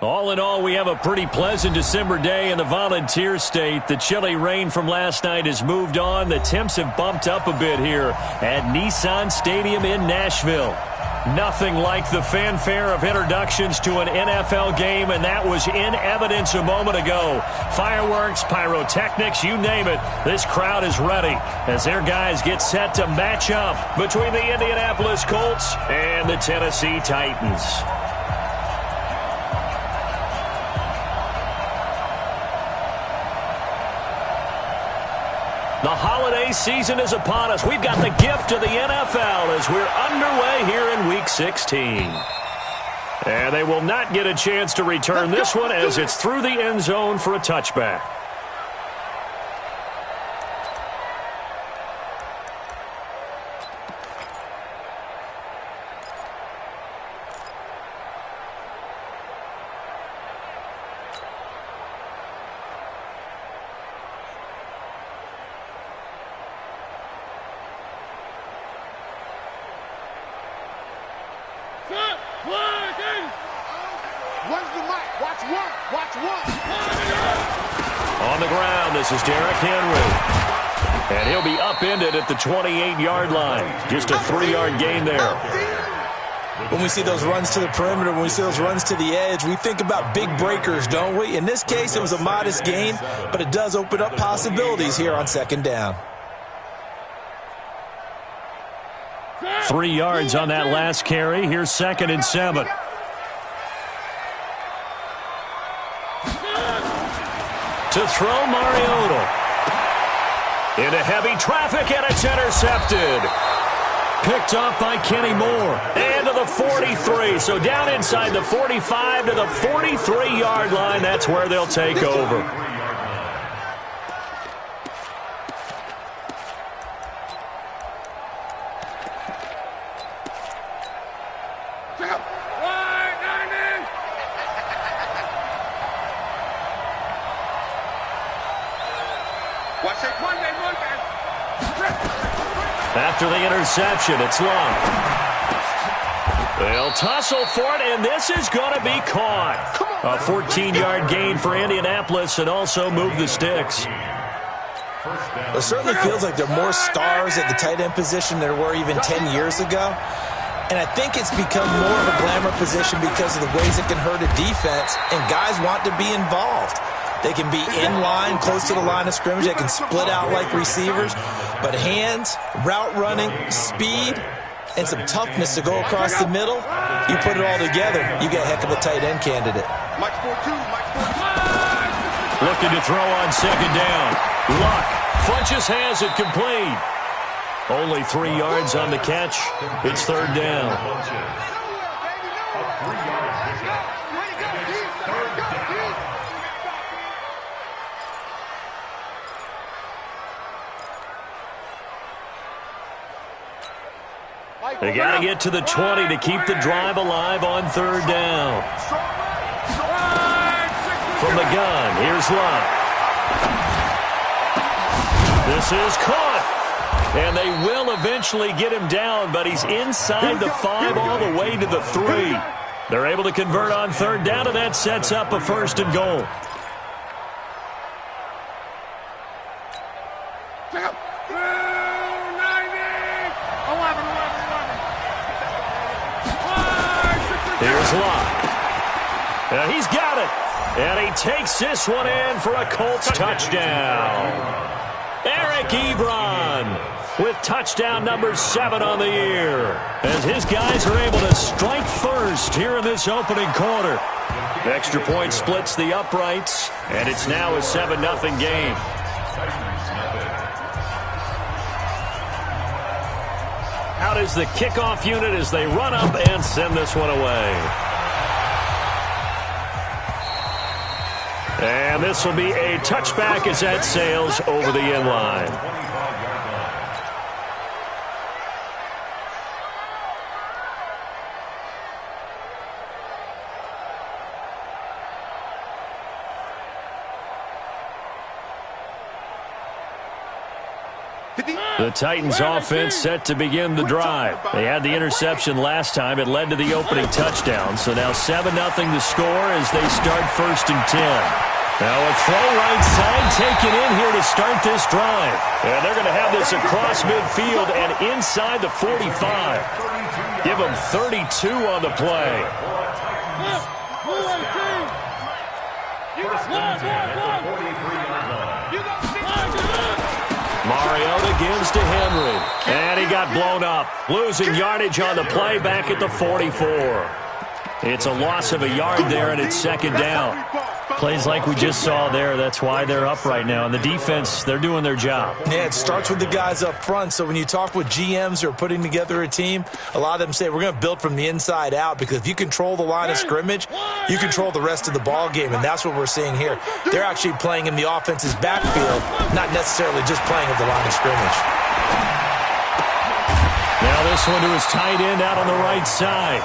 All in all, we have a pretty pleasant December day in the Volunteer State. The chilly rain from last night has moved on. The temps have bumped up a bit here at Nissan Stadium in Nashville. Nothing like the fanfare of introductions to an NFL game, and that was in evidence a moment ago. Fireworks, pyrotechnics, you name it. This crowd is ready as their guys get set to match up between the Indianapolis Colts and the Tennessee Titans. The holiday season is upon us. We've got the gift of the NFL as we're underway here in Week 16. And they will not get a chance to return this one as it's through the end zone for a touchback. On the ground, this is Derrick Henry. And he'll be upended at the 28-yard line. Just a 3-yard gain there. When we see those runs to the perimeter, when we see those runs to the edge, we think about big breakers, don't we? In this case, it was a modest gain, but it does open up possibilities here on second down. 3 yards on that last carry. Here's 2nd and 7. To throw, Mariota. Into heavy traffic, and it's intercepted. Picked off by Kenny Moore. And to the 43. So down inside the 45 to the 43-yard line. That's where they'll take over. After the interception, it's long. They'll tussle for it, and this is going to be caught. A 14-yard gain for Indianapolis and also move the sticks. It certainly feels like there are more stars at the tight end position than there were even 10 years ago. And I think it's become more of a glamour position because of the ways it can hurt a defense, and guys want to be involved. They can be in line, close to the line of scrimmage. They can split out like receivers. But hands, route running, speed, and some toughness to go across the middle, you put it all together, you get a heck of a tight end candidate. Looking to throw on second down. Luck. Funches has it complete. Only 3 yards on the catch. It's third down. They got to get to the 20 to keep the drive alive on third down. From the gun, here's Luck. This is caught. And they will eventually get him down, but he's inside the 5 all the way to the 3. They're able to convert on third down, and that sets up a 1st and goal. Here's Luck. He's got it. And he takes this one in for a Colts touchdown. Eric Ebron with touchdown number 7 on the year. As his guys are able to strike first here in this opening quarter. Extra point splits the uprights, and it's now a 7-0 game. Out is the kickoff unit as they run up and send this one away. And this will be a touchback as that sails over the end line. The Titans offense set to begin the drive. They had the interception last time. It led to the opening touchdown. So now 7-0 to score as they start 1st and 10. Now a throw right side taken in here to start this drive. And they're going to have this across midfield and inside the 45. Give them 32 on the play. Mariota gives to Henry. And he got blown up. Losing yardage on the play back at the 44. It's a loss of a yard there, and it's 2nd down. Plays like we just saw there. That's why they're up right now. And the defense, they're doing their job. Yeah, it starts with the guys up front. So when you talk with GMs who are putting together a team, a lot of them say we're going to build from the inside out, because if you control the line of scrimmage, you control the rest of the ball game, and that's what we're seeing here. They're actually playing in the offense's backfield, not necessarily just playing at the line of scrimmage. Now this one to his tight end out on the right side.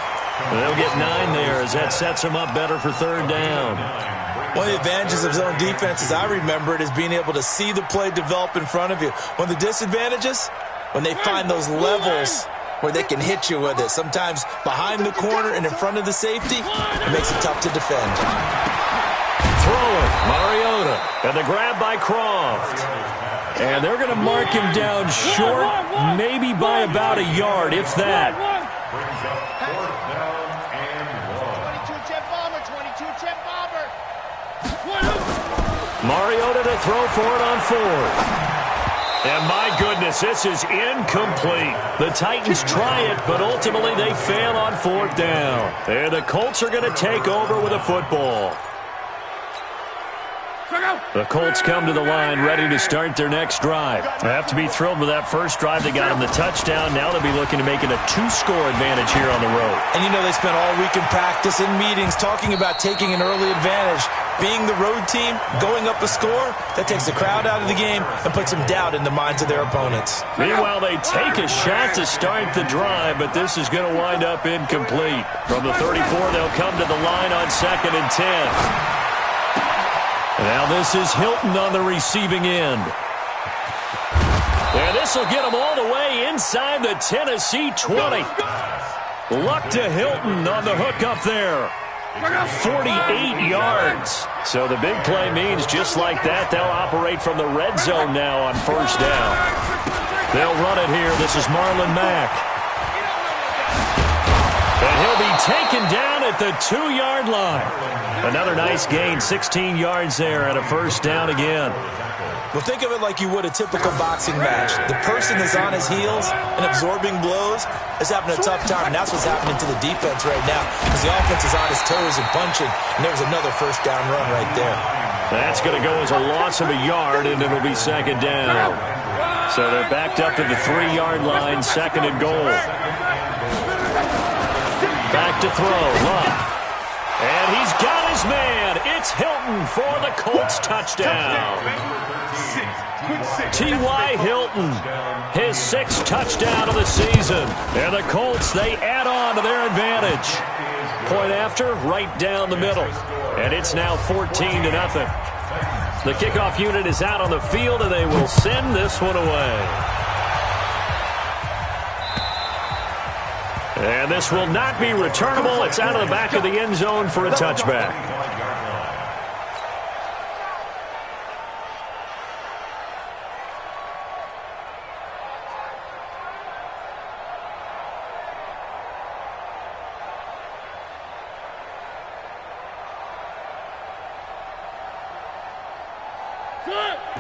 They'll get 9 there as that sets them up better for 3rd down. One of the advantages of zone defense, as I remember it, is being able to see the play develop in front of you. One of the disadvantages, when they find those levels where they can hit you with it, sometimes behind the corner and in front of the safety, it makes it tough to defend. Throwing, Mariota, and the grab by Croft. And they're going to mark him down short, maybe by about a yard, if that. Mariota to throw for it on 4th. And my goodness, this is incomplete. The Titans try it, but ultimately they fail on 4th down. And the Colts are going to take over with a football. The Colts come to the line ready to start their next drive. They have to be thrilled with that first drive. They got them the touchdown. Now they'll be looking to make it a 2-score advantage here on the road. And you know they spent all week in practice and meetings talking about taking an early advantage. Being the road team, going up a score, that takes the crowd out of the game and puts some doubt in the minds of their opponents. Meanwhile, they take a shot to start the drive, but this is going to wind up incomplete. From the 34, they'll come to the line on 2nd and 10. Now this is Hilton on the receiving end. And this will get him all the way inside the Tennessee 20. Luck to Hilton on the hook up there. 48 yards. So the big play means just like that, they'll operate from the red zone now on 1st down. They'll run it here. This is Marlon Mack. And he'll be taken down at the 2-yard line. Another nice gain, 16 yards there and a 1st down again. Well, think of it like you would a typical boxing match. The person is on his heels and absorbing blows is having a tough time, and that's what's happening to the defense right now, because the offense is on his toes and punching, and there's another 1st down run right there. That's going to go as a loss of a yard, and it'll be 2nd down. So they're backed up to the 3-yard line, 2nd and goal. Back to throw, Luck. And he's got his man. It's Hilton for the Colts touchdown. T.Y. Hilton, his 6th touchdown of the season. And the Colts, they add on to their advantage. Point after, right down the middle. And it's now 14-0. The kickoff unit is out on the field, and they will send this one away. And this will not be returnable. It's out of the back of the end zone for a touchback.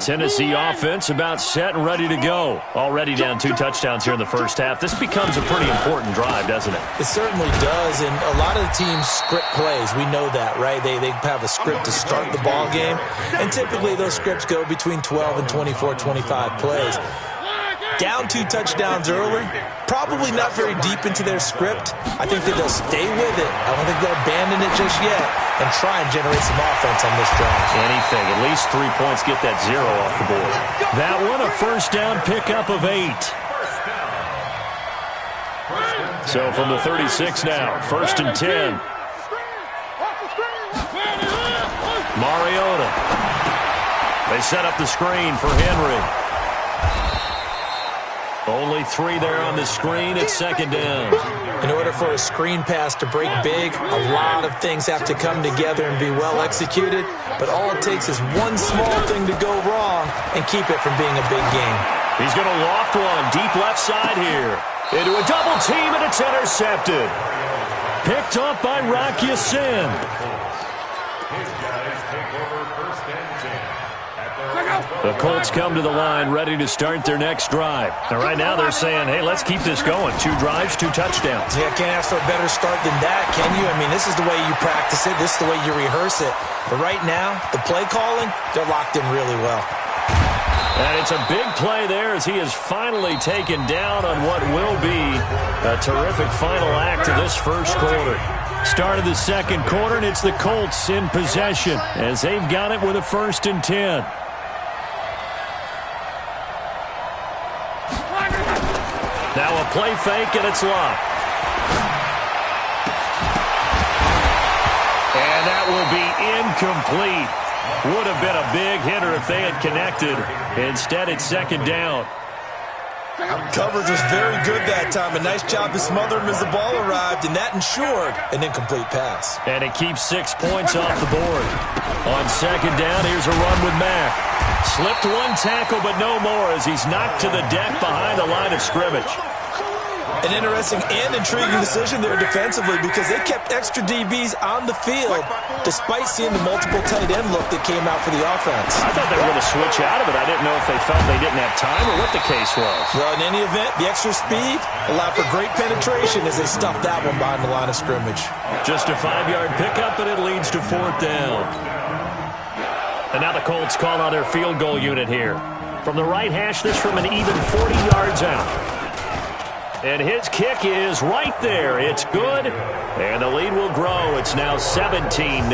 Tennessee offense about set and ready to go. Already down 2 touchdowns here in the first half. This becomes a pretty important drive, doesn't it? It certainly does, and a lot of the teams script plays. We know that, right? They have a script to start the ball game, and typically those scripts go between 12 and 24, 25 plays. Down 2 touchdowns early, probably not very deep into their script. I think that they'll stay with it. I don't think they'll abandon it just yet and try and generate some offense on this drive. Anything, at least 3 points, get that 0 off the board. That one, a 1st down pickup of 8. So from the 36 now, 1st and 10. Mariota. They set up the screen for Henry. 3 there on the screen. It's second down. In order for a screen pass to break big, a lot of things have to come together and be well executed, but all it takes is one small thing to go wrong and keep it from being a big game. He's going to loft one deep left side here. Into a double team, and it's intercepted. Picked up by Rocky Sin. The Colts come to the line ready to start their next drive. And right now they're saying, hey, let's keep this going. 2 drives, 2 touchdowns. Yeah, can't ask for a better start than that, can you? I mean, this is the way you practice it. This is the way you rehearse it. But right now, the play calling, they're locked in really well. And it's a big play there as he is finally taken down on what will be a terrific final act of this first quarter. Start of the second quarter, and it's the Colts in possession as they've got it with a 1st and 10. Now a play fake, and it's locked. And that will be incomplete. Would have been a big hitter if they had connected. Instead, it's second down. Coverage was very good that time. A nice job to smother him as the ball arrived, and that ensured an incomplete pass. And it keeps 6 points off the board. On second down, here's a run with Mack. Slipped 1 tackle, but no more as he's knocked to the deck behind the line of scrimmage. An interesting and intriguing decision there defensively because they kept extra DBs on the field despite seeing the multiple tight end look that came out for the offense. I thought they were going to switch out of it. I didn't know if they felt they didn't have time or what the case was. Well, in any event, the extra speed allowed for great penetration as they stuffed that one behind the line of scrimmage. Just a 5-yard pickup, and it leads to 4th down. And now the Colts call on their field goal unit here. From the right hash, this from an even 40 yards out. And his kick is right there. It's good, and the lead will grow. It's now 17-0.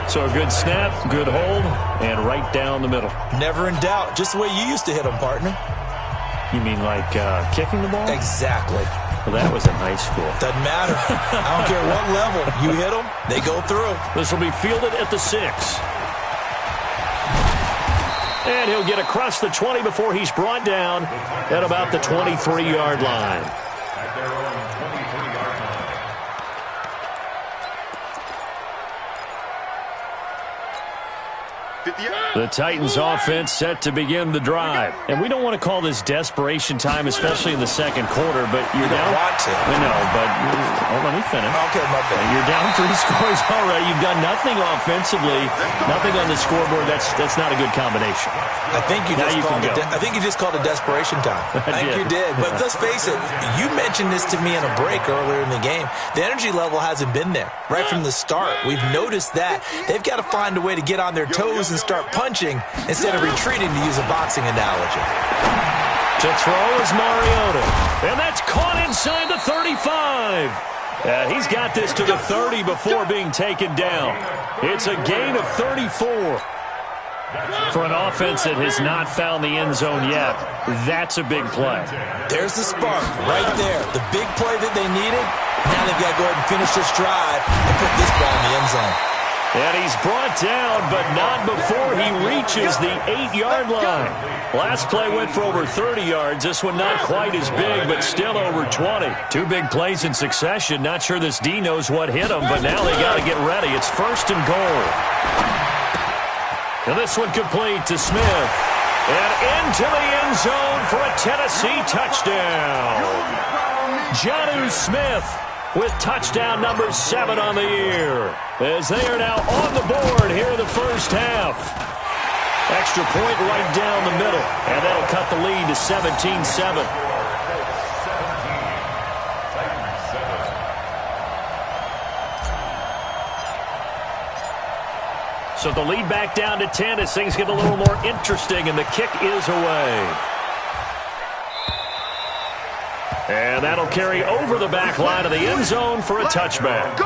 So a good snap, good hold, and right down the middle. Never in doubt. Just the way you used to hit them, partner. You mean like kicking the ball? Exactly. Well, that was in high school. Doesn't matter. I don't care what level. You hit them, they go through. This will be fielded at the 6. And he'll get across the 20 before he's brought down at about the 23-yard line. The Titans offense set to begin the drive. And we don't want to call this desperation time, especially in the second quarter, but you're down. You don't want to. I know, but let me finish. Okay, my bad. You're down 3 scores already. You've done nothing offensively, nothing on the scoreboard. That's not a good combination. I think you just called it desperation time. I think you did. But let's face it, you mentioned this to me in a break earlier in the game. The energy level hasn't been there right from the start. We've noticed that. They've got to find a way to get on their toes and start punching instead of retreating, to use a boxing analogy. To throw is Mariota. And that's caught inside the 35. He's got this to the 30 before being taken down. It's a gain of 34. For an offense that has not found the end zone yet, that's a big play. There's the spark right there. The big play that they needed. Now they've got to go ahead and finish this drive and put this ball in the end zone. And he's brought down, but not before he reaches the 8-yard line. Last play went for over 30 yards. This one not quite as big, but still over 20. 2 big plays in succession. Not sure this D knows what hit him, but now they got to get ready. It's 1st and goal. And this one complete to Smith. And into the end zone for a Tennessee touchdown. Jonnu Smith with touchdown number 7 on the year. As they are now on the board here in the first half. Extra point right down the middle. And that'll cut the lead to 17-7. So the lead back down to 10 as things get a little more interesting, and the kick is away. And that'll carry over the back line of the end zone for a touchback.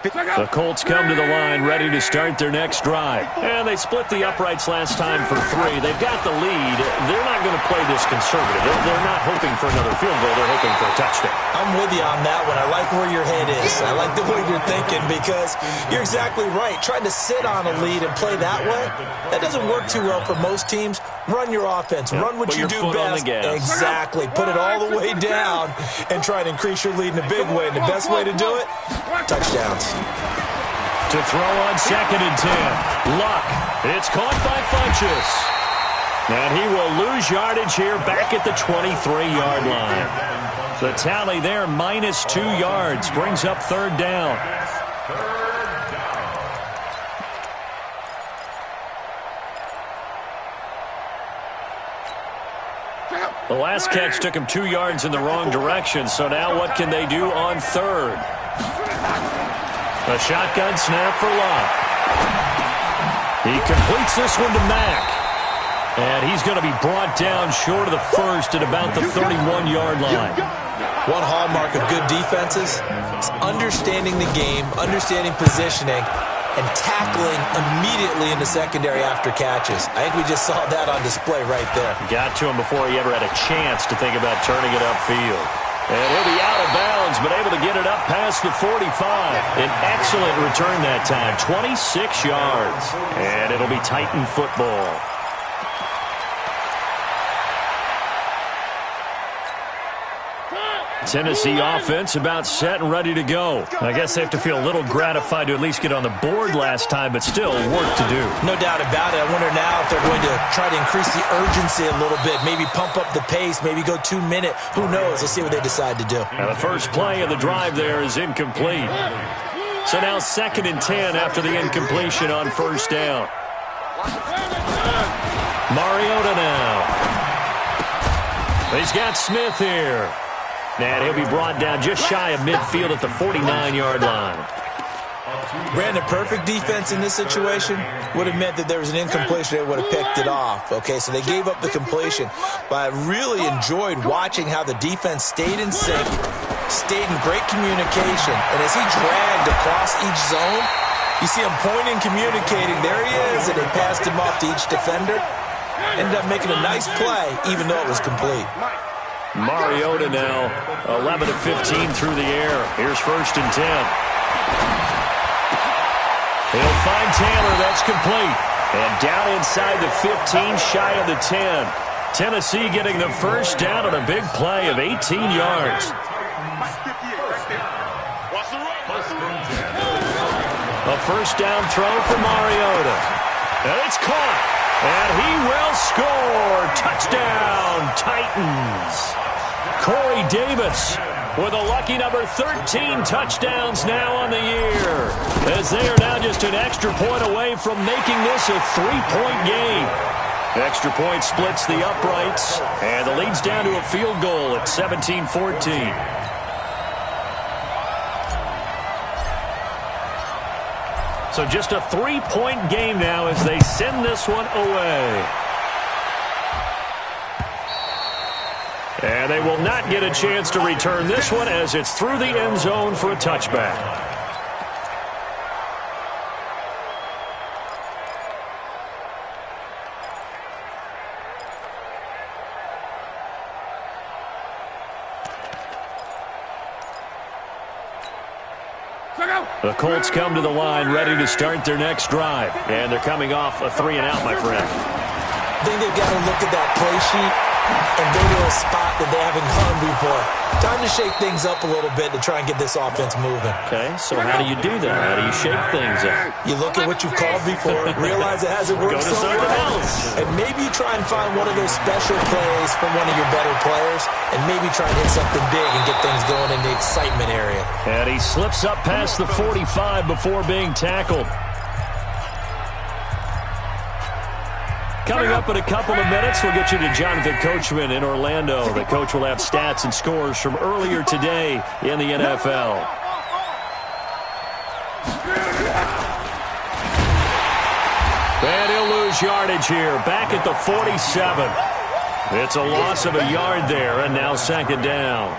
The Colts come to the line, ready to start their next drive. And they split the uprights last time for 3. They've got the lead. They're not going to play this conservative. They're not hoping for another field goal. They're hoping for a touchdown. I'm with you on that one. I like where your head is. I like the way you're thinking because you're exactly right. Trying to sit on a lead and play that way, that doesn't work too well for most teams. Run your offense. Run what you do best. Exactly. Put it all the way down and try to increase your lead in a big way. And the best way to do it, touchdowns. To throw on 2nd and 10. Luck. It's caught by Funchess. And he will lose yardage here back at the 23-yard line. The tally there, -2 yards, brings up 3rd down. The last catch took him 2 yards in the wrong direction, so now what can they do on 3rd? A shotgun snap for Luck. He completes this one to Mack. And he's going to be brought down short of the first at about the 31-yard line. One hallmark of good defenses is understanding the game, understanding positioning, and tackling immediately in the secondary after catches. I think we just saw that on display right there. Got to him before he ever had a chance to think about turning it upfield. And he'll be out of bounds, but able to get it up past the 45. An excellent return that time, 26 yards. And it'll be Titan football. Tennessee offense about set and ready to go. I guess they have to feel a little gratified to at least get on the board last time, but still work to do. No doubt about it. I wonder now if they're going to try to increase the urgency a little bit, maybe pump up the pace, maybe go 2-minute. Who knows? Let's see what they decide to do. Now the first play of the drive there is incomplete. So now 2nd and 10 after the incompletion on 1st down. Mariota now. He's got Smith here. And he'll be brought down just shy of midfield at the 49-yard line. Brandon, perfect defense in this situation would have meant that there was an incompletion. They would have picked it off. Okay, so they gave up the completion. But I really enjoyed watching how the defense stayed in sync, stayed in great communication. And as he dragged across each zone, you see him pointing, communicating. There he is, and they passed him off to each defender. Ended up making a nice play, even though it was complete. Mariota now 11 of 15 through the air. Here's 1st and 10. He'll find Taylor. That's complete. And down inside the 15, shy of the 10. Tennessee getting the first down on a big play of 18 yards. A first down throw for Mariota. And it's caught. And he will score. Touchdown, Titans. Corey Davis with a lucky number 13 touchdowns now on the year, as they are now just an extra point away from making this a 3-point game. Extra point splits the uprights, and the lead's down to a field goal at 17-14. So just a 3-point game now as they send this one away. And they will not get a chance to return this one as it's through the end zone for a touchback. The Colts come to the line ready to start their next drive. And they're coming off a 3-and-out, my friend. I think they've got to look at that play sheet and go to a spot that they haven't gone before. Time to shake things up a little bit to try and get this offense moving. Okay, so how do you do that? How do you shake things up? You look at what you've called before, realize it hasn't worked so well, and maybe you try and find one of those special plays from one of your better players, and maybe try and hit something big and get things going in the excitement area. And he slips up past the 45 before being tackled. Coming up in a couple of minutes, we'll get you to Jonathan Coachman in Orlando. The coach will have stats and scores from earlier today in the NFL. And he'll lose yardage here, back at the 47. It's a loss of a yard there, and now 2nd down.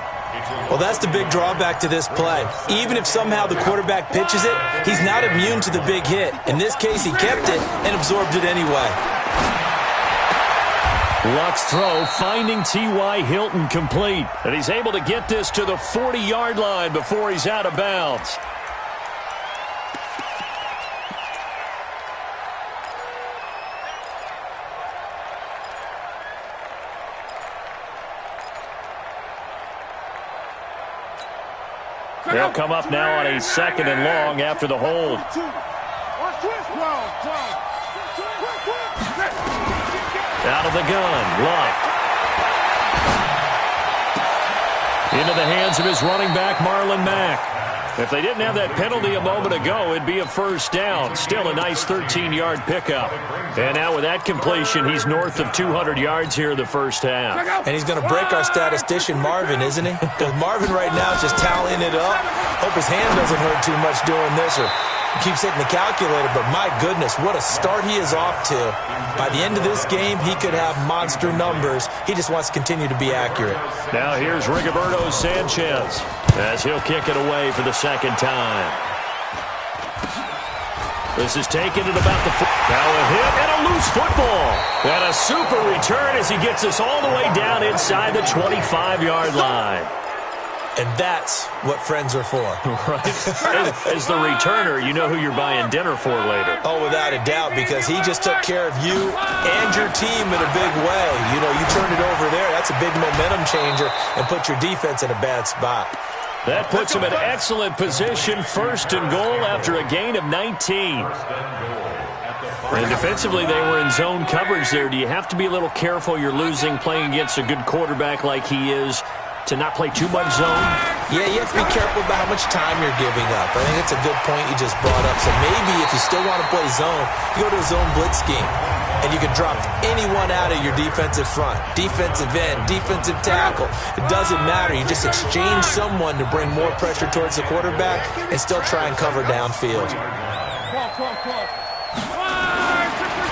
Well, that's the big drawback to this play. Even if somehow the quarterback pitches it, he's not immune to the big hit. In this case, he kept it and absorbed it anyway. Luck's throw finding T.Y. Hilton complete. And he's able to get this to the 40-yard line before he's out of bounds. They'll come up now on a 2nd and long after the hold. Out of the gun, Luck. Into the hands of his running back, Marlon Mack. If they didn't have that penalty a moment ago, it'd be a first down. Still a nice 13-yard pickup. And now with that completion, he's north of 200 yards here in the first half. And he's going to break our statistician, Marvin, isn't he? Because Marvin right now is just tallying it up. Hope his hand doesn't hurt too much doing this, or he keeps hitting the calculator. But my goodness, what a start he is off to. By the end of this game, he could have monster numbers. He just wants to continue to be accurate. Now here's Rigoberto Sanchez as he'll kick it away for the 2nd time. This is taken at about the now a hit and a loose football. And a super return as he gets us all the way down inside the 25-yard line. And that's what friends are for. Right. As the returner, you know who you're buying dinner for later. Oh, without a doubt, because he just took care of you and your team in a big way. You know, you turned it over there. That's a big momentum changer and put your defense in a bad spot. That puts him in excellent position, 1st and goal after a gain of 19. And defensively, they were in zone coverage there. Do you have to be a little careful? You're losing, playing against a good quarterback like he is, to not play too much zone? Yeah, you have to be careful about how much time you're giving up. I think it's a good point you just brought up. So maybe if you still want to play zone, you go to a zone blitz scheme. And you can drop anyone out of your defensive front. Defensive end, defensive tackle. It doesn't matter. You just exchange someone to bring more pressure towards the quarterback and still try and cover downfield.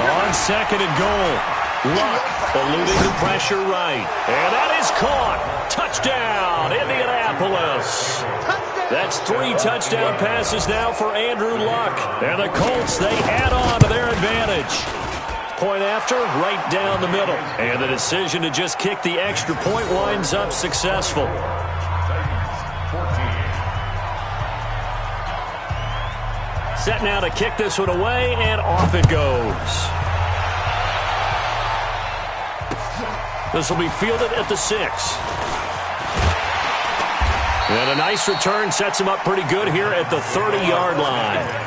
On 2nd and goal, Luck eluding the pressure right. And that is caught. Touchdown, Indianapolis. That's 3 touchdown passes now for Andrew Luck. And the Colts, they add on to their advantage. Point after, right down the middle. And the decision to just kick the extra point winds up successful. Set now to kick this one away, and off it goes. This will be fielded at the 6. And a nice return sets him up pretty good here at the 30-yard line.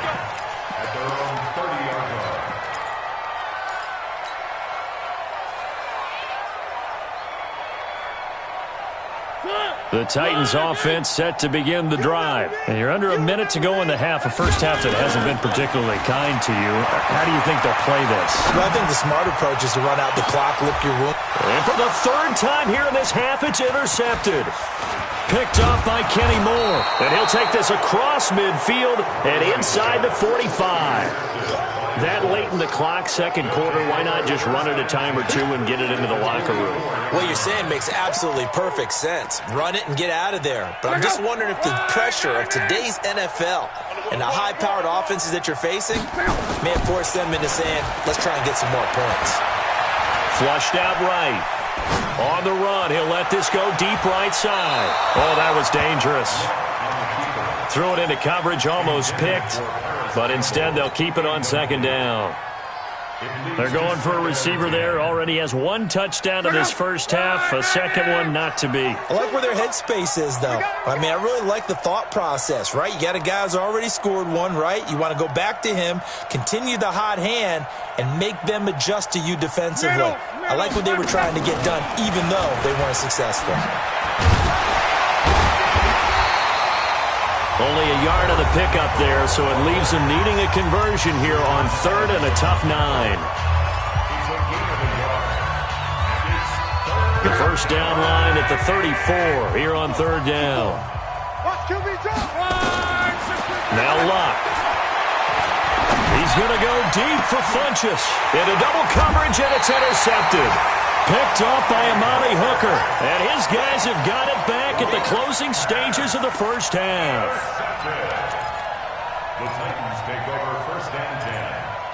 The Titans offense set to begin the drive. And you're under a minute to go in the half, a first half that hasn't been particularly kind to you. How do you think they'll play this? Well, I think the smart approach is to run out the clock, lick your wound. And for the 3rd time here in this half, it's intercepted. Picked off by Kenny Moore. And he'll take this across midfield and inside the 45. That late in the clock, 2nd quarter, why not just run it a time or two and get it into the locker room? What you're saying makes absolutely perfect sense. Run it and get out of there. But I'm just wondering if the pressure of today's NFL and the high-powered offenses that you're facing may have forced them into saying, let's try and get some more points. Flushed out right. On the run, he'll let this go deep right side. Oh, that was dangerous. Threw it into coverage, almost picked. But instead, they'll keep it on 2nd down. They're going for a receiver there. Already has 1 touchdown in this first half. A 2nd one not to be. I like where their headspace is, though. I mean, I really like the thought process, right? You got a guy who's already scored 1, right? You want to go back to him, continue the hot hand, and make them adjust to you defensively. I like what they were trying to get done, even though they weren't successful. Only a yard of the pickup there, so it leaves him needing a conversion here on 3rd and a tough 9. The first down line at the 34 here on 3rd down. Now Luck. He's going to go deep for Funchess. Into double coverage, and it's intercepted. Picked off by Amani Hooker. And his guys have got it back at the closing stages of the first half. The Titans take over first and 10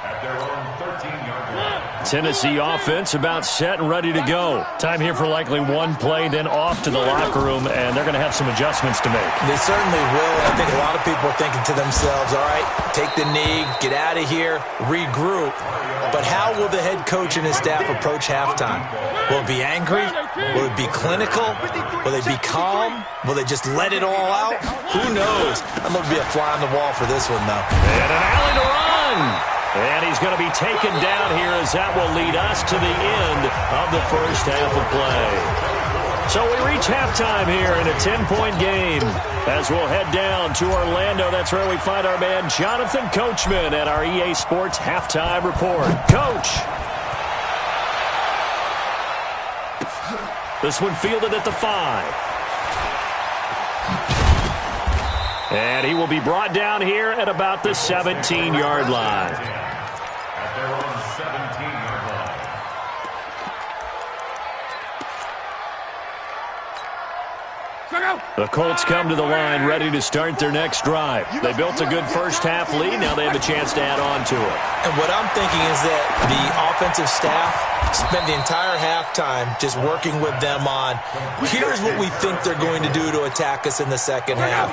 at their own 13-yard line. Tennessee offense about set and ready to go. Time here for likely one play, then off to the locker room, and they're going to have some adjustments to make. They certainly will. I think a lot of people are thinking to themselves, all right, take the knee, get out of here, regroup. But how will the head coach and his staff approach halftime? Will it be angry? Will it be clinical? Will they be calm? Will they just let it all out? Who knows? I'm going to be a fly on the wall for this one, though. And an alley to run. And he's going to be taken down here as that will lead us to the end of the first half of play. So we reach halftime here in a 10-point game. As we'll head down to Orlando, that's where we find our man Jonathan Coachman at our EA Sports Halftime Report. Coach. This one fielded at the 5. And he will be brought down here at about the 17-yard line. At their own 17-yard line. The Colts come to the line ready to start their next drive. They built a good first half lead. Now they have a chance to add on to it. And what I'm thinking is that the offensive staff spent the entire halftime just working with them on, here's what we think they're going to do to attack us in the second half.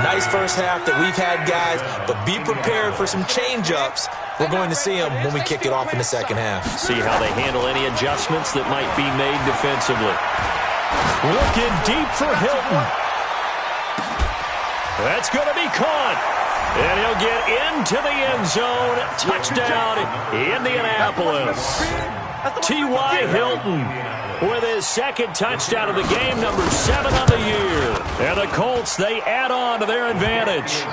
Nice first half that we've had, guys, but be prepared for some change-ups. We're going to see them when we kick it off in the second half. See how they handle any adjustments that might be made defensively. Looking deep for Hilton. That's going to be caught. And he'll get into the end zone. Touchdown, Indianapolis. T.Y. Hilton with his second touchdown of the game, number 7 on the year. And the Colts, they add on to their advantage.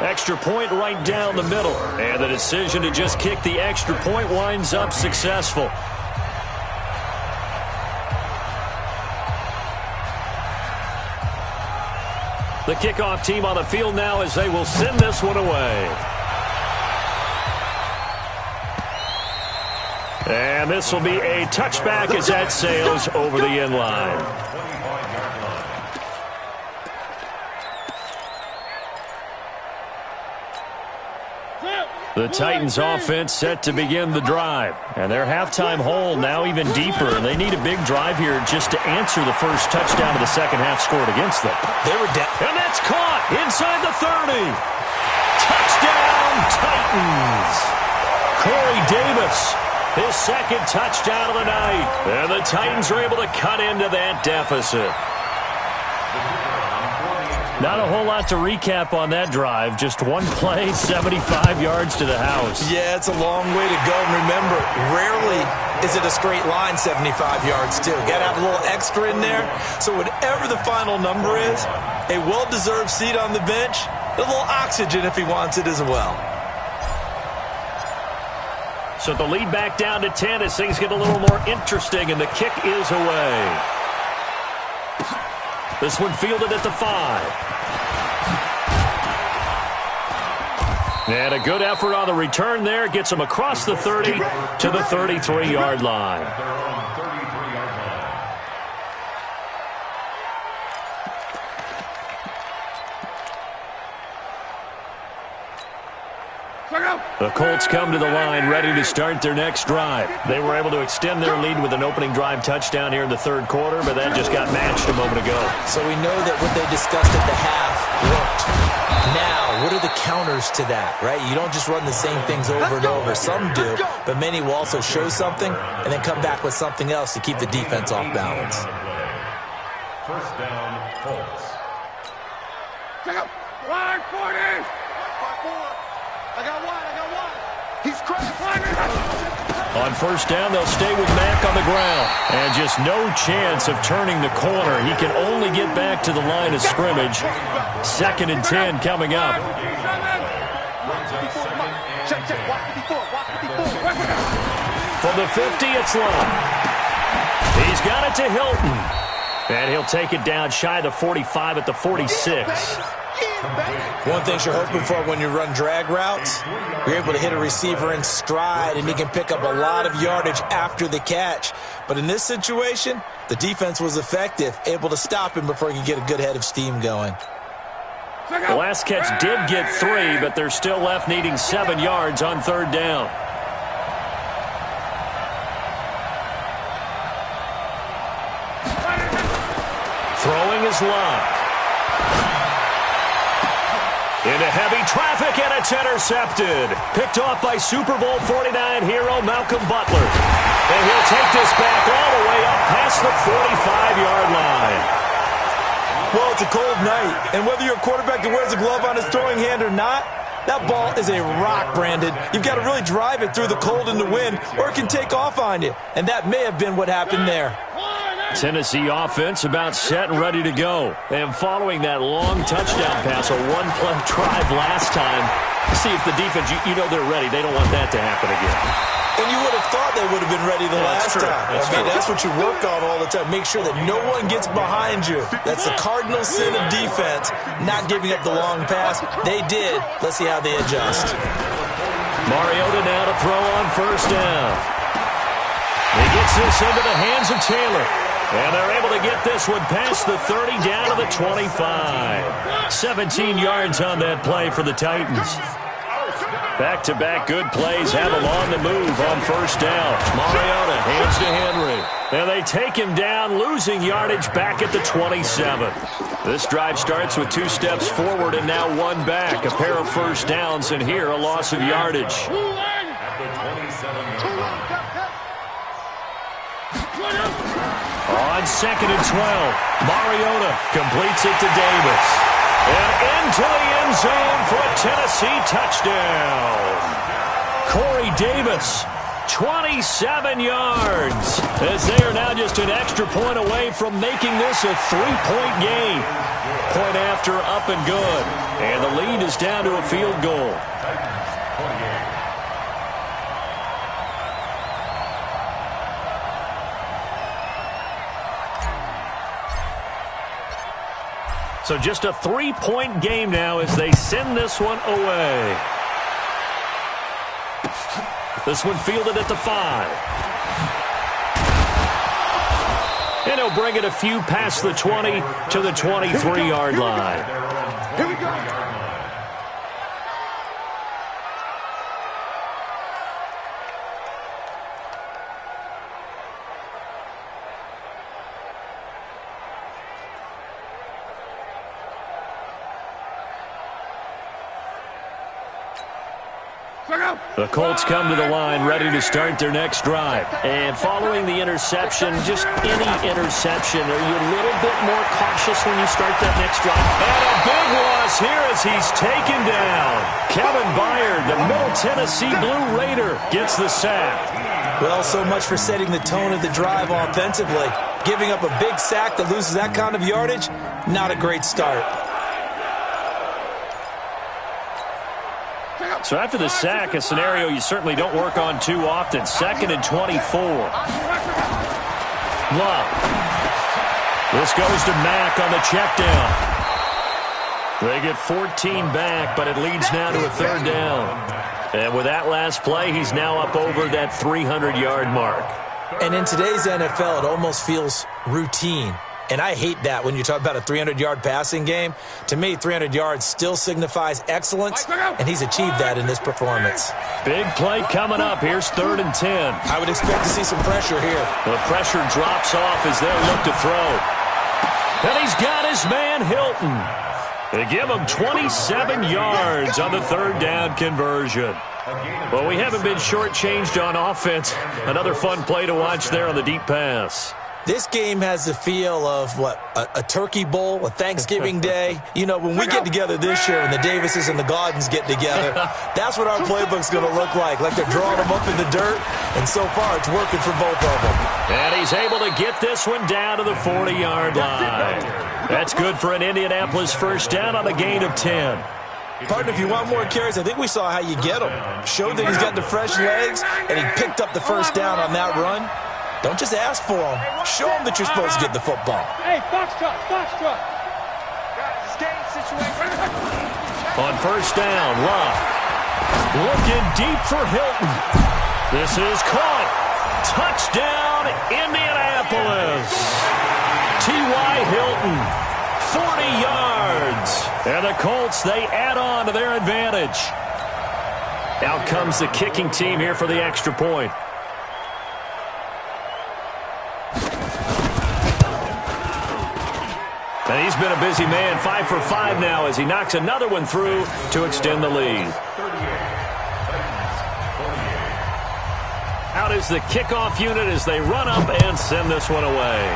Extra point right down the middle. And the decision to just kick the extra point winds up successful. The kickoff team on the field now as they will send this one away. And this will be a touchback as that sails over the end line. The Titans offense set to begin the drive. And their halftime hole now even deeper. And they need a big drive here just to answer the first touchdown of the second half scored against them. They were down. And that's caught inside the 30. Touchdown, Titans. Corey Davis, his second touchdown of the night. And the Titans are able to cut into that deficit. Not a whole lot to recap on that drive. Just one play, 75 yards to the house. Yeah, it's a long way to go. And remember, rarely is it a straight line 75 yards, too. Got to have a little extra in there. So whatever the final number is, a well-deserved seat on the bench, a little oxygen if he wants it as well. So the lead back down to 10 as things get a little more interesting, and the kick is away. This one fielded at the 5. And a good effort on the return there. Gets him across the 30 to the 33-yard line. The Colts come to the line ready to start their next drive. They were able to extend their lead with an opening drive touchdown here in the third quarter, but that just got matched a moment ago. So we know that what they discussed at the half worked. Now, what are the counters to that, right? You don't just run the same things over and over. Some do, but many will also show something and then come back with something else to keep the defense off balance. First down, Colts. Check out. Line 40. I got one. He's crazy. On first down, they'll stay with Mack on the ground. And just no chance of turning the corner. He can only get back to the line of scrimmage. 2nd and 10 coming up. From the 50, it's long. He's got it to Hilton. And he'll take it down shy of the 45 at the 46. One thing you're hoping for when you run drag routes, you're able to hit a receiver in stride, and he can pick up a lot of yardage after the catch. But in this situation, the defense was effective, able to stop him before he could get a good head of steam going. The last catch did get 3, but they're still left needing 7 yards on 3rd down. Throwing is Locke. Into heavy traffic, and it's intercepted. Picked off by Super Bowl 49 hero Malcolm Butler. And he'll take this back all the way up past the 45-yard line. Well, it's a cold night, and whether you're a quarterback that wears a glove on his throwing hand or not, that ball is a rock, Brandon. You've got to really drive it through the cold and the wind, or it can take off on you. And that may have been what happened there. Tennessee offense about set and ready to go. And following that long touchdown pass, a one-play drive last time, see if the defense, you know they're ready. They don't want that to happen again. And you would have thought they would have been ready the last time. That's what you work on all the time. Make sure that no one gets behind you. That's the cardinal sin of defense, not giving up the long pass. They did. Let's see how they adjust. Mariota now to throw on 1st down. He gets this into the hands of Taylor. And they're able to get this one past the 30 down to the 25. 17 yards on that play for the Titans. Back-to-back good plays have them on the move on 1st down. Mariota hands to Henry. And they take him down, losing yardage back at the 27. This drive starts with 2 steps forward and now 1 back. A pair of 1st downs, and here a loss of yardage. On 2nd and 12, Mariota completes it to Davis. And into the end zone for a Tennessee touchdown. Corey Davis, 27 yards, as they are now just an extra point away from making this a 3-point game. Point after, up and good. And the lead is down to a field goal. So just a 3-point game now as they send this one away. This one fielded at the 5. And he'll bring it a few past the 20 to the 23-yard line. Here we go. The Colts come to the line ready to start their next drive. And following the interception, just any interception, are you a little bit more cautious when you start that next drive? And a big loss here as he's taken down. Kevin Byard, the Middle Tennessee Blue Raider, gets the sack. Well, so much for setting the tone of the drive offensively. Giving up a big sack that loses that kind of yardage, not a great start. So after the sack, a scenario you certainly don't work on too often. 2nd and 24. Love. This goes to Mack on the check down. They get 14 back, but it leads now to a 3rd down. And with that last play, he's now up over that 300-yard mark. And in today's NFL, it almost feels routine. And I hate that when you talk about a 300-yard passing game. To me, 300 yards still signifies excellence, and he's achieved that in this performance. Big play coming up. Here's 3rd and 10. I would expect to see some pressure here. The pressure drops off as they'll look to throw. And he's got his man Hilton. They give him 27 yards on the 3rd down conversion. Well, we haven't been shortchanged on offense. Another fun play to watch there on the deep pass. This game has the feel of, a turkey bowl, a Thanksgiving day. You know, when we get together this year and the Davises and the Gaudens get together, that's what our playbook's going to look like they're drawing them up in the dirt, and so far it's working for both of them. And he's able to get this one down to the 40-yard line. That's good for an Indianapolis 1st down on a gain of 10. Partner, if you want more carries, I think we saw how you get them. Showed that he's got the fresh legs, and he picked up the 1st down on that run. Don't just ask for them. Show them that you're supposed to get the football. Hey, fox truck. Got a skate situation. On first down, Love. Looking deep for Hilton. This is caught. Touchdown, Indianapolis. T.Y. Hilton, 40 yards. And the Colts, they add on to their advantage. Out comes the kicking team here for the extra point. And he's been a busy man, 5 for 5 now as he knocks another one through to extend the lead. Out is the kickoff unit as they run up and send this one away.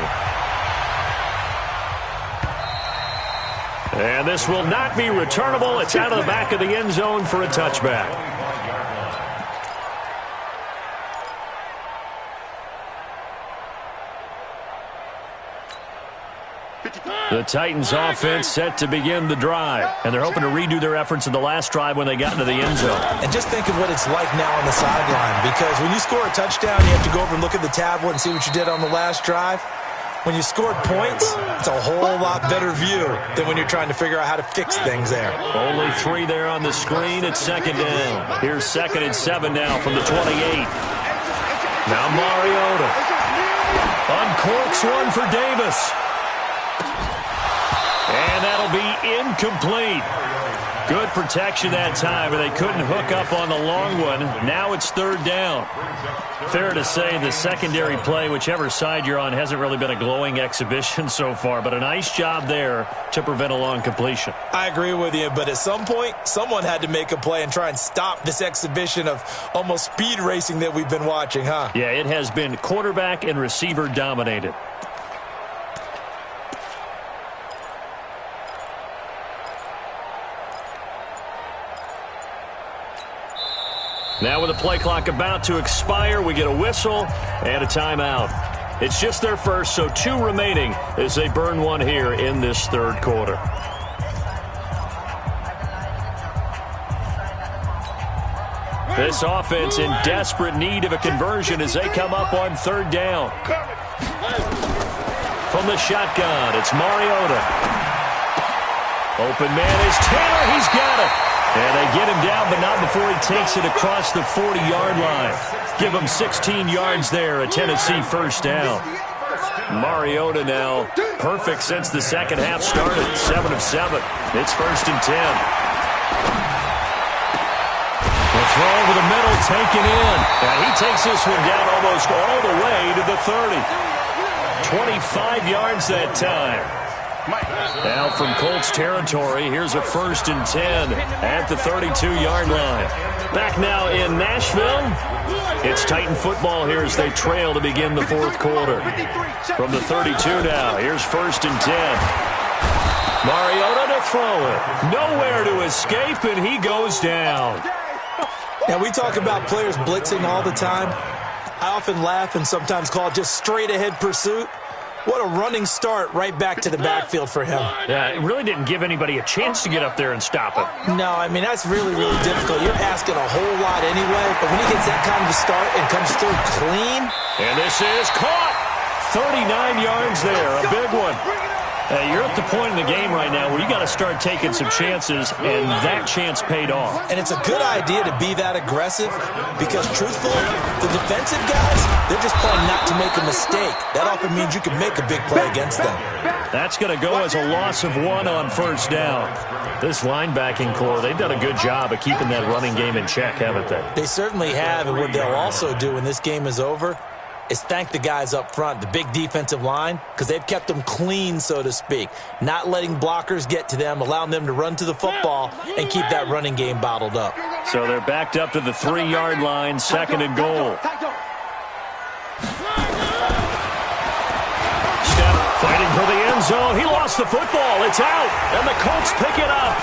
And this will not be returnable. It's out of the back of the end zone for a touchback. The Titans offense set to begin the drive, and they're hoping to redo their efforts in the last drive when they got into the end zone. And just think of what it's like now on the sideline, because when you score a touchdown, you have to go over and look at the tablet and see what you did on the last drive. When you scored points, it's a whole lot better view than when you're trying to figure out how to fix things there. Only 3 there on the screen. It's second down. Here's 2nd and 7 now from the 28. Now Mariota uncorks one for Davis. And that'll be incomplete. Good protection that time, but they couldn't hook up on the long one. Now it's 3rd down. Fair to say the secondary play, whichever side you're on, hasn't really been a glowing exhibition so far, but a nice job there to prevent a long completion. I agree with you, but at some point, someone had to make a play and try and stop this exhibition of almost speed racing that we've been watching, huh? Yeah, it has been quarterback and receiver dominated. Now with the play clock about to expire, we get a whistle and a timeout. It's just their first, so 2 remaining as they burn one here in this 3rd quarter. This offense in desperate need of a conversion as they come up on 3rd down. From the shotgun, it's Mariota. Open man is Taylor. He's got it. And they get him down, but not before he takes it across the 40-yard line. Give him 16 yards there, a Tennessee first down. Mariota now perfect since the second half started, 7 of 7. It's 1st and 10. The throw over the middle taken in. And he takes this one down almost all the way to the 30. 25 yards that time. Now from Colts territory, here's a 1st and 10 at the 32-yard line. Back now in Nashville, it's Titan football here as they trail to begin the 4th quarter. From the 32 now, here's 1st and 10. Mariota to throw it. Nowhere to escape, and he goes down. Now, we talk about players blitzing all the time. I often laugh and sometimes call it just straight-ahead pursuit. What a running start right back to the backfield for him. Yeah, it really didn't give anybody a chance to get up there and stop him. No, I mean, that's really, really difficult. You're asking a whole lot anyway, but when he gets that kind of a start and comes through clean. And this is caught. 39 yards there, a big one. You're at the point in the game right now where you got to start taking some chances, and that chance paid off. And it's a good idea to be that aggressive because, truthfully, the defensive guys, they're just playing not to make a mistake. That often means you can make a big play against them. That's going to go as a loss of 1 on 1st down. This linebacking core, they've done a good job of keeping that running game in check, haven't they? They certainly have, and what they'll also do when this game is over is thank the guys up front, the big defensive line, because they've kept them clean, so to speak. Not letting blockers get to them, allowing them to run to the football and keep that running game bottled up. So they're backed up to the 3-yard line, 2nd and goal. Step fighting for the end zone. He lost the football. It's out, and the Colts pick it up.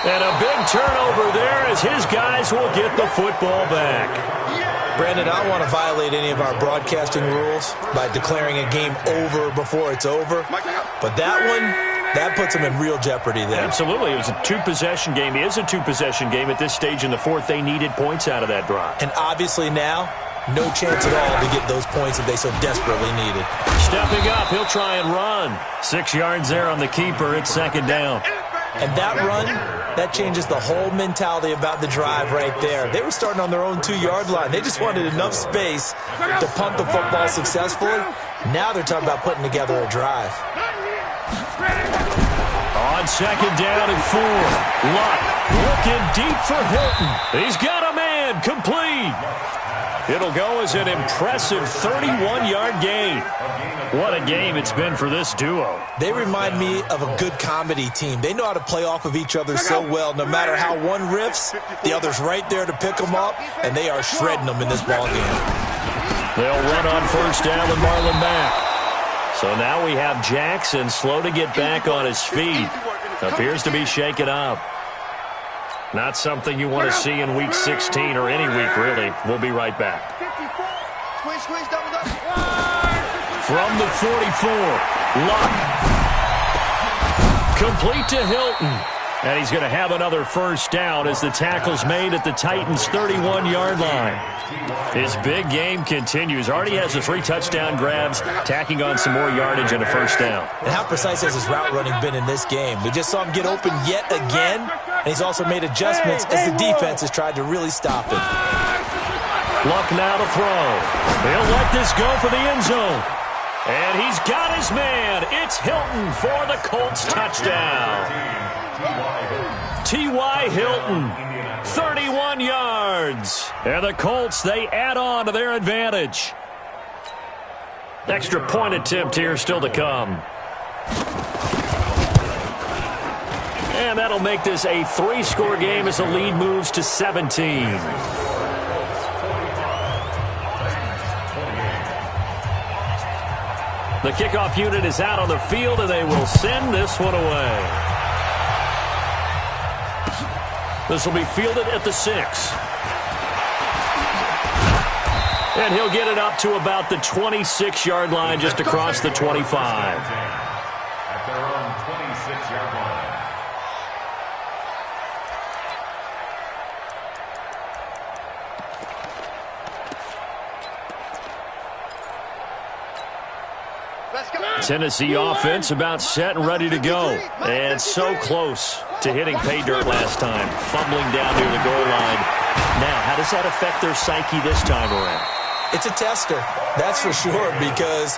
And a big turnover there as his guys will get the football back. Brandon, I don't want to violate any of our broadcasting rules by declaring a game over before it's over. But that one, that puts them in real jeopardy there. Absolutely. It was a 2-possession game. It is a 2-possession game. At this stage in the 4th, they needed points out of that drive. And obviously now, no chance at all to get those points that they so desperately needed. Stepping up, he'll try and run. 6 yards there on the keeper. It's 2nd down. And that run, That changes the whole mentality about the drive right there. They were starting on their own 2-yard line. They just wanted enough space to punt the football successfully. Now they're talking about putting together a drive. On second down and 4. Luck looking deep for Hilton. He's got a man, complete. It'll go as an impressive 31-yard gain. What a game it's been for this duo. They remind me of a good comedy team. They know how to play off of each other so well. No matter how one riffs, the other's right there to pick them up, and they are shredding them in this ballgame. They'll run on first down with Marlon back. So now we have Jackson slow to get back on his feet. Appears to be shaken up. Not something you want to see in Week 16 or any week, really. We'll be right back. From the 44, Luck. Complete to Hilton. And he's going to have another first down as the tackle's made at the Titans' 31-yard line. His big game continues. Already has the 3 touchdown grabs, tacking on some more yardage and a first down. And how precise has his route running been in this game? We just saw him get open yet again, and he's also made adjustments as the defense has tried to really stop him. Luck now to throw. He'll let this go for the end zone. And he's got his man. It's Hilton for the Colts touchdown. T.Y. Hilton, 31 yards. And the Colts, they add on to their advantage. Extra point attempt here still to come. And that'll make this a 3-score game as the lead moves to 17. The kickoff unit is out on the field, and they will send this one away. This will be fielded at the 6. And he'll get it up to about the 26-yard line, just across the 25. At their own 26-yard line. Tennessee offense about set and ready to go. And so close to hitting pay dirt last time, fumbling down near the goal line. Now, how does that affect their psyche this time around? It's a tester, that's for sure, because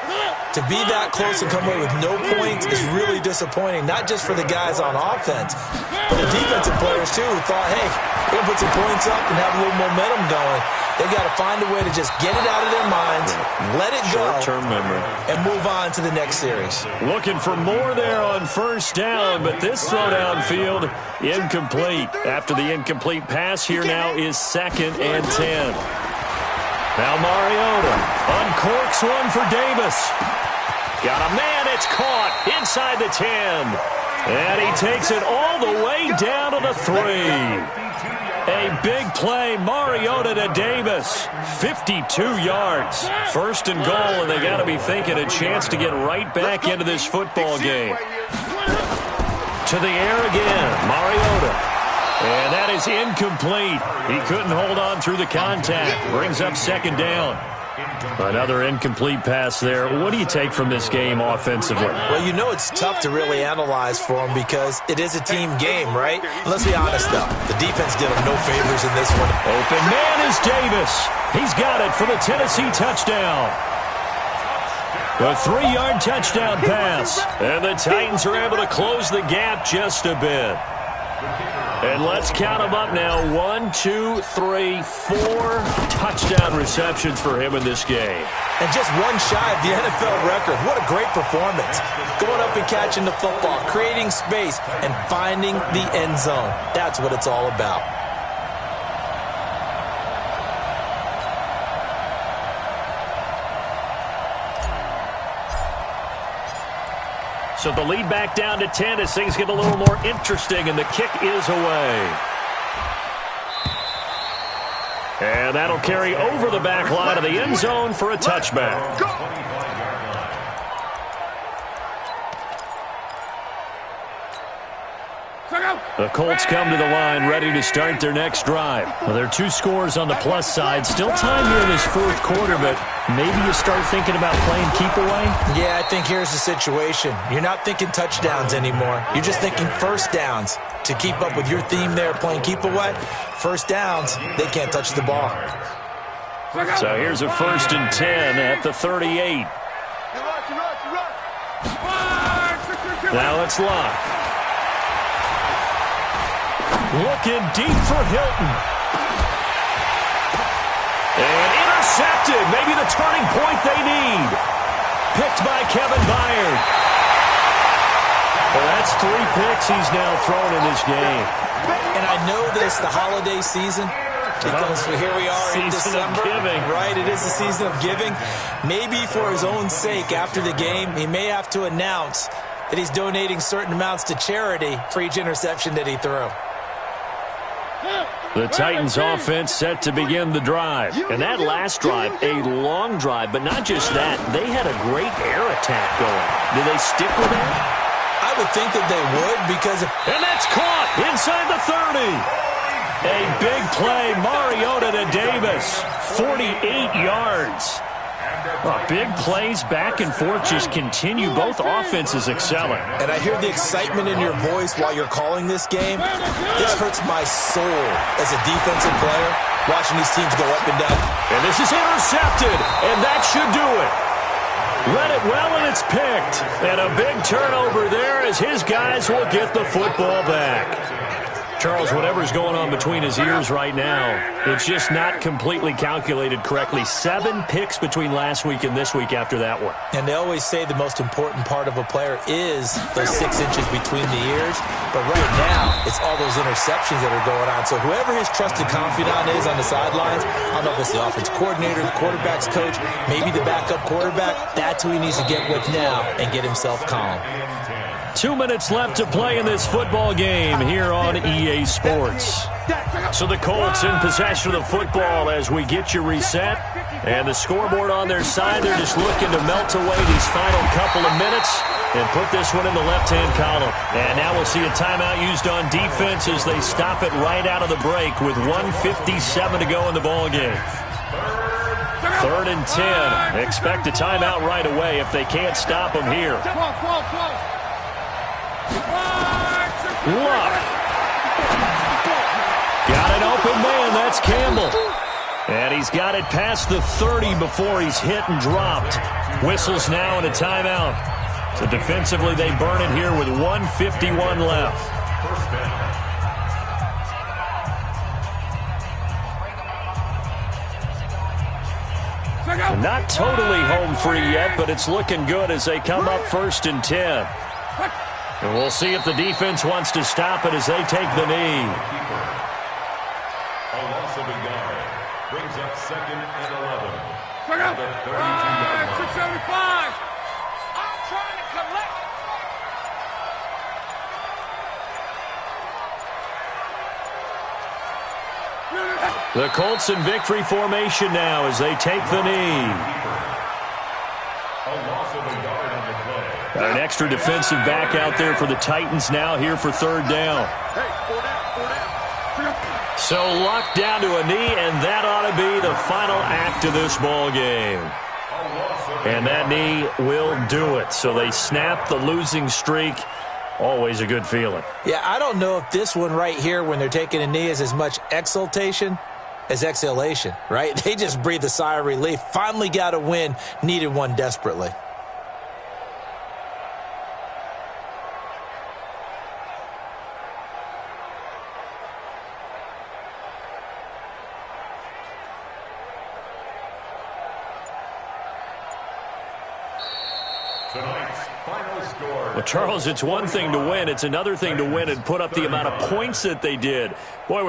to be that close and come away with no points is really disappointing, not just for the guys on offense, but the defensive players, too, who thought, hey, we're going to put some points up and have a little momentum going. They got to find a way to just get it out of their minds, let it go, short-term memory, and move on to the next series. Looking for more there on first down, but this throw downfield, incomplete. After the incomplete pass, here now is 2nd and 10. Now Mariota uncorks one for Davis. Got a man, it's caught inside the 10. And he takes it all the way down to the 3. A big play, Mariota to Davis. 52 yards. 1st and goal, and they got to be thinking a chance to get right back into this football game. To the air again, Mariota. And that is incomplete. He couldn't hold on through the contact. Brings up 2nd down. Another incomplete pass there. What do you take from this game offensively? Well, you know it's tough to really analyze for them because it is a team game, right? Let's be honest, though. The defense did them no favors in this one. Open man is Davis. He's got it for the Tennessee touchdown. A 3-yard touchdown pass. And the Titans are able to close the gap just a bit. And let's count them up now. 1, 2, 3, 4 touchdown receptions for him in this game. And just one shy of the NFL record. What a great performance. Going up and catching the football, creating space, and finding the end zone. That's what it's all about. So the lead back down to 10 as things get a little more interesting, and the kick is away. And that'll carry over the back line of the end zone for a touchback. The Colts come to the line ready to start their next drive. Well, there are 2 scores on the plus side. Still time here in this 4th quarter, but maybe you start thinking about playing keep away? Yeah, I think here's the situation. You're not thinking touchdowns anymore. You're just thinking first downs. To keep up with your theme there, playing keep away, first downs, they can't touch the ball. So here's a 1st and 10 at the 38. Now it's Locke. Looking deep for Hilton. And intercepted. Maybe the turning point they need. Picked by Kevin Byard. Well, that's 3 picks he's now thrown in this game. And I know this, the holiday season, because here we are in December. Right, it is the season of giving. Maybe for his own sake, after the game, he may have to announce that he's donating certain amounts to charity for each interception that he threw. The Titans offense set to begin the drive. And that last drive, a long drive, but not just that. They had a great air attack going. Do they stick with that? I would think that they would because... And that's caught inside the 30. A big play, Mariota to Davis. 48 yards. Well, big plays back and forth just continue. Both offenses excelling. And I hear the excitement in your voice while you're calling this game. This hurts my soul as a defensive player, watching these teams go up and down. And this is intercepted, and that should do it. Read it well, and it's picked. And a big turnover there as his guys will get the football back. Charles, whatever's going on between his ears right now, it's just not completely calculated correctly. 7 picks between last week and this week after that one. And they always say the most important part of a player is those 6 inches between the ears. But right now, it's all those interceptions that are going on. So whoever his trusted confidant is on the sidelines, I don't know if it's the offense coordinator, the quarterback's coach, maybe the backup quarterback, that's who he needs to get with now and get himself calm. 2 minutes left to play in this football game here on EA Sports. So the Colts in possession of the football as we get you reset. And the scoreboard on their side, they're just looking to melt away these final couple of minutes and put this one in the left-hand column. And now we'll see a timeout used on defense as they stop it right out of the break with 1:57 to go in the ball game. 3rd and 10. Expect a timeout right away if they can't stop them here. Luck. Got an open man. That's Campbell. And he's got it past the 30 before he's hit and dropped. Whistles now and a timeout. So defensively, they burn it here with 1:51 left. Not totally home free yet, but it's looking good as they come up 1st and 10. And we'll see if the defense wants to stop it as they take the knee. A loss of a yard brings up 2nd and 11. At the 32-yard line. 675. I'm trying to collect. The Colts in victory formation now as they take the knee. A loss of a yard on the play. Got an extra defensive back out there for the Titans now here for 3rd down. So locked down to a knee, and that ought to be the final act of this ball game. And that knee will do it. So they snap the losing streak. Always a good feeling. Yeah, I don't know if this one right here when they're taking a knee is as much exultation as exhalation, right? They just breathe a sigh of relief. Finally got a win, needed one desperately. Tonight's final score. Well, Charles, it's one thing to win. It's another thing to win and put up the amount of points that they did. Boy, were they